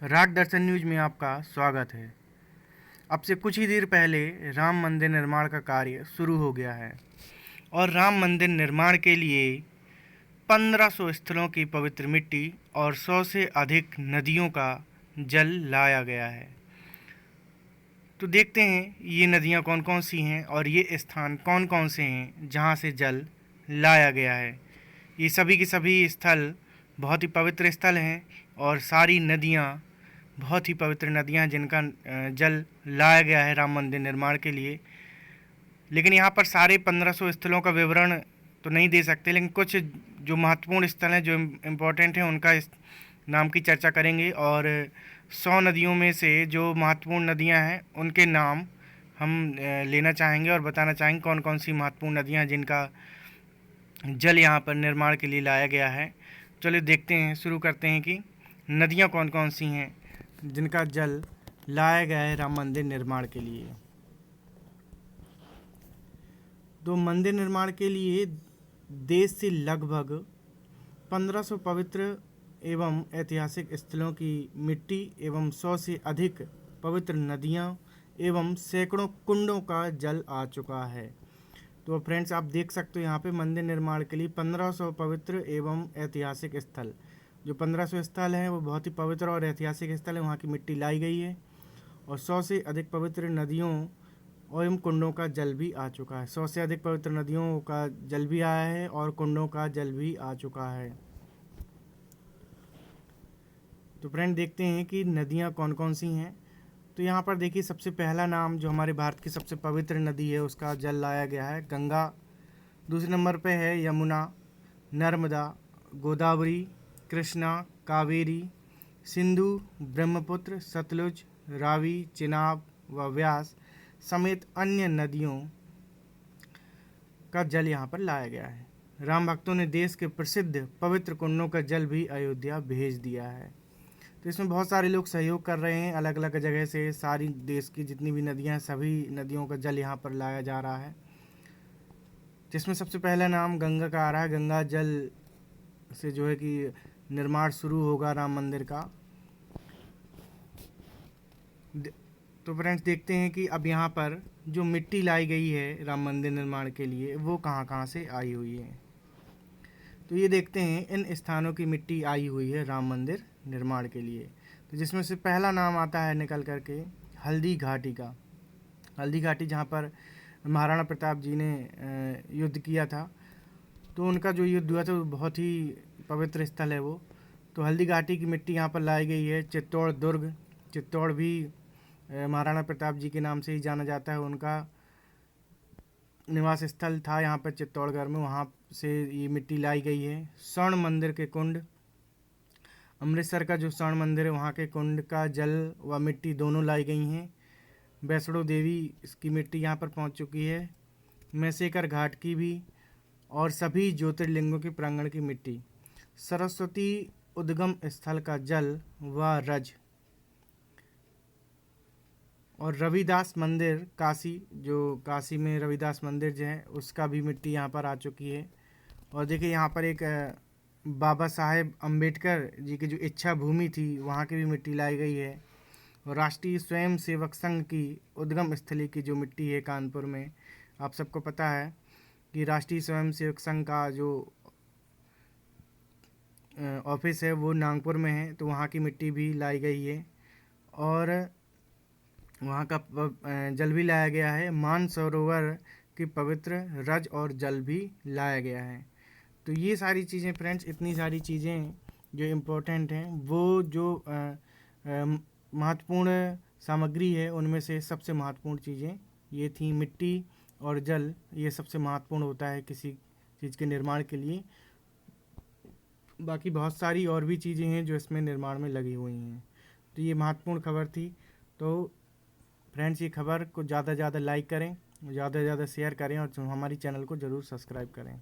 राग दर्शन न्यूज में आपका स्वागत है। अब से कुछ ही देर पहले राम मंदिर निर्माण का कार्य शुरू हो गया है और राम मंदिर निर्माण के लिए 1500 स्थलों की पवित्र मिट्टी और 100 से अधिक नदियों का जल लाया गया है। तो देखते हैं ये नदियाँ कौन कौन सी हैं और ये स्थान कौन कौन से हैं जहाँ से जल लाया गया है। ये सभी के सभी स्थल बहुत ही पवित्र स्थल हैं और सारी नदियाँ बहुत ही पवित्र नदियाँ जिनका जल लाया गया है राम मंदिर निर्माण के लिए। लेकिन यहाँ पर सारे 1500 स्थलों का विवरण तो नहीं दे सकते, लेकिन कुछ जो महत्वपूर्ण स्थल हैं जो इम्पोर्टेंट हैं उनका इस नाम की चर्चा करेंगे और 100 नदियों में से जो महत्वपूर्ण नदियाँ हैं उनके नाम हम लेना चाहेंगे और बताना चाहेंगे कौन कौन सी महत्वपूर्ण नदियाँ हैं जिनका जल यहाँ पर निर्माण के लिए लाया गया है। चलिए देखते हैं, शुरू करते हैं कि नदियाँ कौन कौन सी हैं जिनका जल लाया गया है राम मंदिर निर्माण के लिए। तो मंदिर निर्माण के लिए देश से लगभग 1500 पवित्र एवं ऐतिहासिक स्थलों की मिट्टी एवं 100 से अधिक पवित्र नदियाँ एवं सैकड़ों कुंडों का जल आ चुका है। तो फ्रेंड्स, आप देख सकते हो यहाँ पे मंदिर निर्माण के लिए 1500 पवित्र एवं ऐतिहासिक स्थल, जो 1500 स्थल हैं वो बहुत ही पवित्र और ऐतिहासिक स्थल है, वहाँ की मिट्टी लाई गई है और 100 से अधिक पवित्र नदियों एवं कुंडों का जल भी आ चुका है। 100 से अधिक पवित्र नदियों का जल भी आया है और कुंडों का जल भी आ चुका है। तो फ्रेंड, देखते हैं कि नदियाँ कौन कौन सी हैं। तो यहाँ पर देखिए, सबसे पहला नाम जो हमारे भारत की सबसे पवित्र नदी है उसका जल लाया गया है, गंगा। दूसरे नंबर पे है यमुना, नर्मदा, गोदावरी, कृष्णा, कावेरी, सिंधु, ब्रह्मपुत्र, सतलुज, रावी, चिनाब व व्यास समेत अन्य नदियों का जल यहाँ पर लाया गया है। राम भक्तों ने देश के प्रसिद्ध पवित्र कुंडों का जल भी अयोध्या भेज दिया है। तो इसमें बहुत सारे लोग सहयोग कर रहे हैं, अलग अलग जगह से सारी देश की जितनी भी नदियाँ हैं सभी नदियों का जल यहाँ पर लाया जा रहा है, जिसमें सबसे पहला नाम गंगा का आ रहा है। गंगा जल से जो है कि निर्माण शुरू होगा राम मंदिर का। तो फ्रेंड्स, देखते हैं कि अब यहाँ पर जो मिट्टी लाई गई है राम मंदिर निर्माण के लिए वो कहाँ कहाँ से आई हुई है। तो ये देखते हैं, इन स्थानों की मिट्टी आई हुई है राम मंदिर निर्माण के लिए। तो जिसमें से पहला नाम आता है निकल करके हल्दी घाटी का। हल्दी घाटी जहाँ पर महाराणा प्रताप जी ने युद्ध किया था, तो उनका जो युद्ध हुआ था वो बहुत ही पवित्र स्थल है वो। तो हल्दी घाटी की मिट्टी यहाँ पर लाई गई है। चित्तौड़ दुर्ग, चित्तौड़ भी महाराणा प्रताप जी के नाम से ही जाना जाता है, उनका निवास स्थल था यहाँ पर चित्तौड़गढ़ में, वहाँ से ये मिट्टी लाई गई है। स्वर्ण मंदिर के कुंड, अमृतसर का जो स्वर्ण मंदिर है वहाँ के कुंड का जल व मिट्टी दोनों लाई गई हैं। वैष्णो देवी इसकी मिट्टी यहाँ पर पहुँच चुकी है। मैसेकर घाट की भी, और सभी ज्योतिर्लिंगों के प्रांगण की मिट्टी। सरस्वती उद्गम स्थल का जल व रज, और रविदास मंदिर काशी, जो काशी में रविदास मंदिर जो है उसका भी मिट्टी यहाँ पर आ चुकी है। और देखिए यहाँ पर एक बाबा साहेब अम्बेडकर जी की जो इच्छा भूमि थी वहाँ की भी मिट्टी लाई गई है। और राष्ट्रीय स्वयं सेवक संघ की उद्गम स्थली की जो मिट्टी है कानपुर में, आप सबको पता है कि राष्ट्रीय स्वयं सेवक संघ का जो ऑफिस है वो नागपुर में है, तो वहाँ की मिट्टी भी लाई गई है और वहाँ का जल भी लाया गया है। मानसरोवर की पवित्र रज और जल भी लाया गया है। तो ये सारी चीज़ें फ्रेंड्स, इतनी सारी चीज़ें जो इम्पोर्टेंट हैं, वो जो महत्वपूर्ण सामग्री है उनमें से सबसे महत्वपूर्ण चीज़ें ये थी। मिट्टी और जल ये सबसे महत्वपूर्ण होता है किसी चीज़ के निर्माण के लिए। बाकी बहुत सारी और भी चीज़ें हैं जो इसमें निर्माण में लगी हुई हैं। तो ये महत्वपूर्ण खबर थी। तो फ्रेंड्स, ये खबर को ज़्यादा से ज़्यादा लाइक करें, ज़्यादा से ज़्यादा शेयर करें और हमारी चैनल को ज़रूर सब्सक्राइब करें।